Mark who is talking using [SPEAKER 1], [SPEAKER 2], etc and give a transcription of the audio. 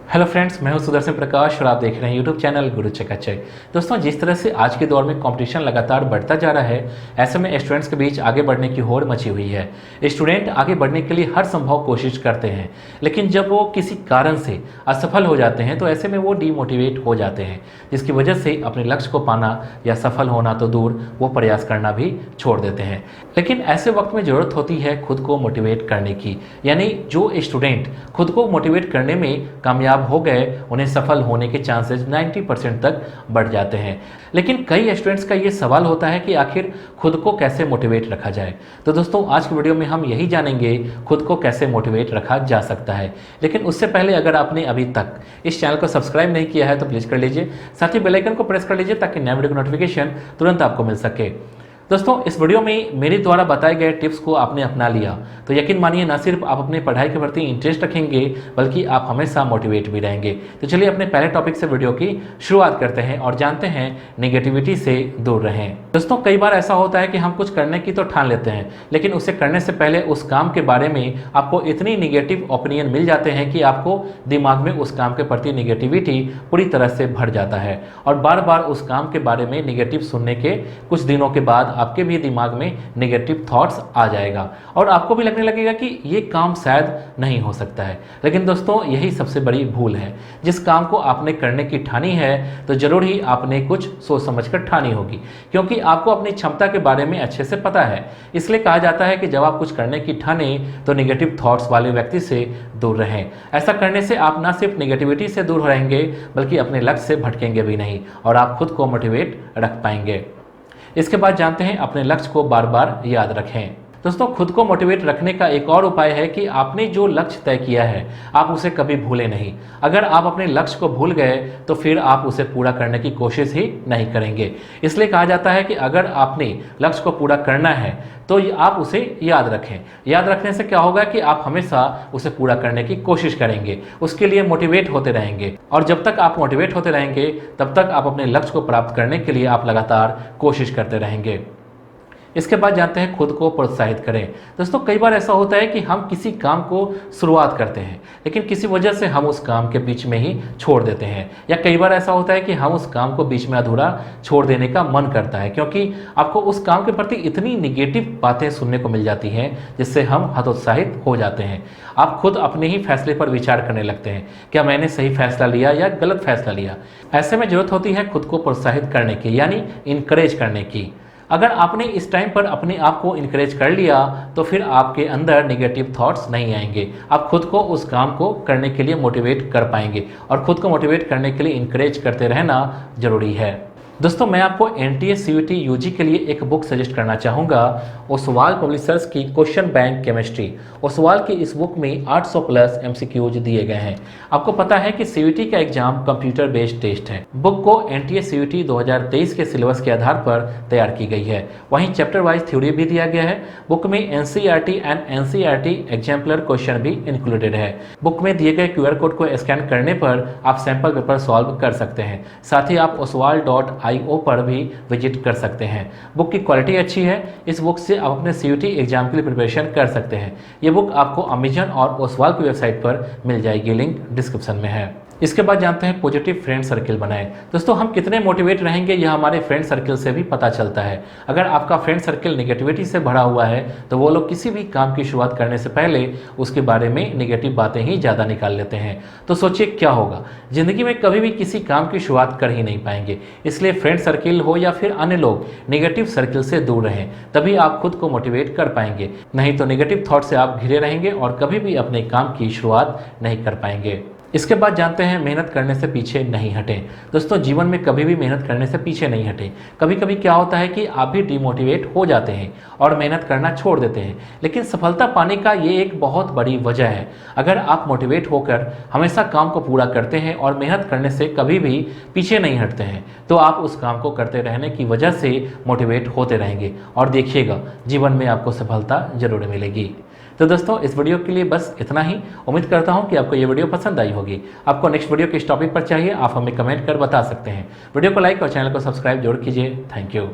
[SPEAKER 1] Hello friends, मैं हूं सुदर्शन प्रकाश और आप देख रहे हैं यूट्यूब चैनल गुरु चकाचक। दोस्तों, जिस तरह से आज के दौर में कंपटीशन लगातार बढ़ता जा रहा है, ऐसे में स्टूडेंट्स के बीच आगे बढ़ने की होड़ मची हुई है। स्टूडेंट आगे बढ़ने के लिए हर संभव कोशिश करते हैं, लेकिन जब वो किसी कारण से असफल हो जाते हैं तो ऐसे में वो डीमोटिवेट हो जाते हैं, जिसकी वजह से अपने लक्ष्य को पाना या सफल होना तो दूर, वो प्रयास करना भी छोड़ देते हैं। लेकिन ऐसे वक्त में ज़रूरत होती है खुद को मोटिवेट करने की, यानी जो स्टूडेंट खुद को मोटिवेट करने में कामयाब हो गए, उन्हें सफल होने के चांसेस 90% तक बढ़ जाते हैं। लेकिन कई स्टूडेंट्स का ये सवाल होता है कि आखिर खुद को कैसे मोटिवेट रखा जाए। तो दोस्तों, आज की वीडियो में हम यही जानेंगे खुद को कैसे मोटिवेट रखा जा सकता है। लेकिन उससे पहले अगर आपने अभी तक इस चैनल को सब्सक्राइब नहीं किया है तो प्लीज़ कर लीजिए, साथ ही बेल आइकन को प्रेस कर लीजिए ताकि नए वीडियो का नोटिफिकेशन तुरंत आपको मिल सके। दोस्तों, इस वीडियो में मेरे द्वारा बताए गए टिप्स को आपने अपना लिया तो यकीन मानिए, ना सिर्फ आप अपने पढ़ाई के प्रति इंटरेस्ट रखेंगे बल्कि आप हमेशा मोटिवेट भी रहेंगे। तो चलिए अपने पहले टॉपिक से वीडियो की शुरुआत करते हैं और जानते हैं नेगेटिविटी से दूर रहें। दोस्तों, कई बार ऐसा होता है कि हम कुछ करने की तो ठान लेते हैं, लेकिन उसे करने से पहले उस काम के बारे में आपको इतनी निगेटिव ओपिनियन मिल जाते हैं कि आपको दिमाग में उस काम के प्रति निगेटिविटी पूरी तरह से भर जाता है और बार बार उस काम के बारे में निगेटिव सुनने के कुछ दिनों के बाद आपके भी दिमाग में नेगेटिव थॉट्स आ जाएगा और आपको भी लगने लगेगा कि ये काम शायद नहीं हो सकता है। लेकिन दोस्तों, यही सबसे बड़ी भूल है। जिस काम को आपने करने की ठानी है तो जरूर ही आपने कुछ सोच समझकर ठानी होगी, क्योंकि आपको अपनी क्षमता के बारे में अच्छे से पता है। इसलिए कहा जाता है कि जब आप कुछ करने की ठाने तो नेगेटिव थॉट्स वाले व्यक्ति से दूर रहें। ऐसा करने से आप ना सिर्फ नेगेटिविटी से दूर रहेंगे बल्कि अपने लक्ष्य से भटकेंगे भी नहीं और आप खुद को मोटिवेट रख पाएंगे। इसके बाद जानते हैं अपने लक्ष्य को बार बार याद रखें। दोस्तों, खुद को मोटिवेट रखने का एक और उपाय है कि आपने जो लक्ष्य तय किया है आप उसे कभी भूलें नहीं। अगर आप अपने लक्ष्य को भूल गए तो फिर आप उसे पूरा करने की कोशिश ही नहीं करेंगे। इसलिए कहा जाता है कि अगर आपने लक्ष्य को पूरा करना है तो आप उसे याद रखें। याद रखने से क्या होगा कि आप हमेशा उसे पूरा करने की कोशिश करेंगे, उसके लिए मोटिवेट होते रहेंगे और जब तक आप मोटिवेट होते रहेंगे तब तक आप अपने लक्ष्य को प्राप्त करने के लिए आप लगातार कोशिश करते रहेंगे। इसके बाद जानते हैं खुद को प्रोत्साहित करें। दोस्तों, कई बार ऐसा होता है कि हम किसी काम को शुरुआत करते हैं लेकिन किसी वजह से हम उस काम के बीच में ही छोड़ देते हैं, या कई बार ऐसा होता है कि हम उस काम को बीच में अधूरा छोड़ देने का मन करता है क्योंकि आपको उस काम के प्रति इतनी निगेटिव बातें सुनने को मिल जाती हैं जिससे हम हतोत्साहित हो जाते हैं। आप खुद अपने ही फैसले पर विचार करने लगते हैं, क्या मैंने सही फैसला लिया या गलत फैसला लिया। ऐसे में जरूरत होती है खुद को प्रोत्साहित करने की, यानी इनकरेज करने की। अगर आपने इस टाइम पर अपने आप को इनकरेज कर लिया तो फिर आपके अंदर नेगेटिव थॉट्स नहीं आएंगे। आप खुद को उस काम को करने के लिए मोटिवेट कर पाएंगे और खुद को मोटिवेट करने के लिए इनकरेज करते रहना जरूरी है। दोस्तों, मैं आपको NTA CVT UG के लिए एक बुक सजेस्ट करना चाहूँगा, ओसवाल पब्लिशर्स की क्वेश्चन बैंक केमिस्ट्री। ओसवाल की इस बुक में 800 प्लस MCQs दिए गए हैं। आपको पता है कि CVT का एग्जाम कंप्यूटर बेस्ड टेस्ट है। बुक को NTA CVT 2023 के सिलेबस के आधार पर तैयार की गई है। वहीं चैप्टर वाइज थ्योरी भी दिया गया है। बुक में NCERT and NCERT exemplar question भी इंक्लूडेड है। बुक में दिए गए QR कोड को स्कैन करने पर आप सैंपल पेपर सॉल्व कर सकते हैं। साथ ही आप oswal.io पर भी विजिट कर सकते हैं। बुक की क्वालिटी अच्छी है। इस बुक से आप अपने CVT एग्जाम के लिए प्रिपरेशन कर सकते हैं। ये बुक आपको अमेजन और ओसवाल की वेबसाइट पर मिल जाएगी, लिंक डिस्क्रिप्शन में है। इसके बाद जानते हैं पॉजिटिव फ्रेंड सर्किल बनाएं। दोस्तों, हम कितने मोटिवेट रहेंगे यह हमारे फ्रेंड सर्किल से भी पता चलता है। अगर आपका फ्रेंड सर्किल नेगेटिविटी से भरा हुआ है तो वो लोग किसी भी काम की शुरुआत करने से पहले उसके बारे में नेगेटिव बातें ही ज़्यादा निकाल लेते हैं। तो सोचिए क्या होगा, ज़िंदगी में कभी भी किसी काम की शुरुआत कर ही नहीं पाएंगे। इसलिए फ्रेंड सर्किल हो या फिर अन्य लोग, नेगेटिव सर्किल से दूर रहें, तभी आप खुद को मोटिवेट कर पाएंगे। नहीं तो नेगेटिव थॉट से आप घिरे रहेंगे और कभी भी अपने काम की शुरुआत नहीं कर पाएंगे। इसके बाद जानते हैं मेहनत करने से पीछे नहीं हटें। दोस्तों, जीवन में कभी भी मेहनत करने से पीछे नहीं हटें। कभी कभी क्या होता है कि आप भी डिमोटिवेट हो जाते हैं और मेहनत करना छोड़ देते हैं, लेकिन सफलता पाने का ये एक बहुत बड़ी वजह है। अगर आप मोटिवेट होकर हमेशा काम को पूरा करते हैं और मेहनत करने से कभी भी पीछे नहीं हटते हैं तो आप उस काम को करते रहने की वजह से मोटिवेट होते रहेंगे और देखिएगा जीवन में आपको सफलता जरूर मिलेगी। तो दोस्तों, इस वीडियो के लिए बस इतना ही। उम्मीद करता हूं कि आपको ये वीडियो पसंद आई होगी। आपको नेक्स्ट वीडियो किस टॉपिक पर चाहिए आप हमें कमेंट कर बता सकते हैं। वीडियो को लाइक और चैनल को सब्सक्राइब जरूर कीजिए। Thank you.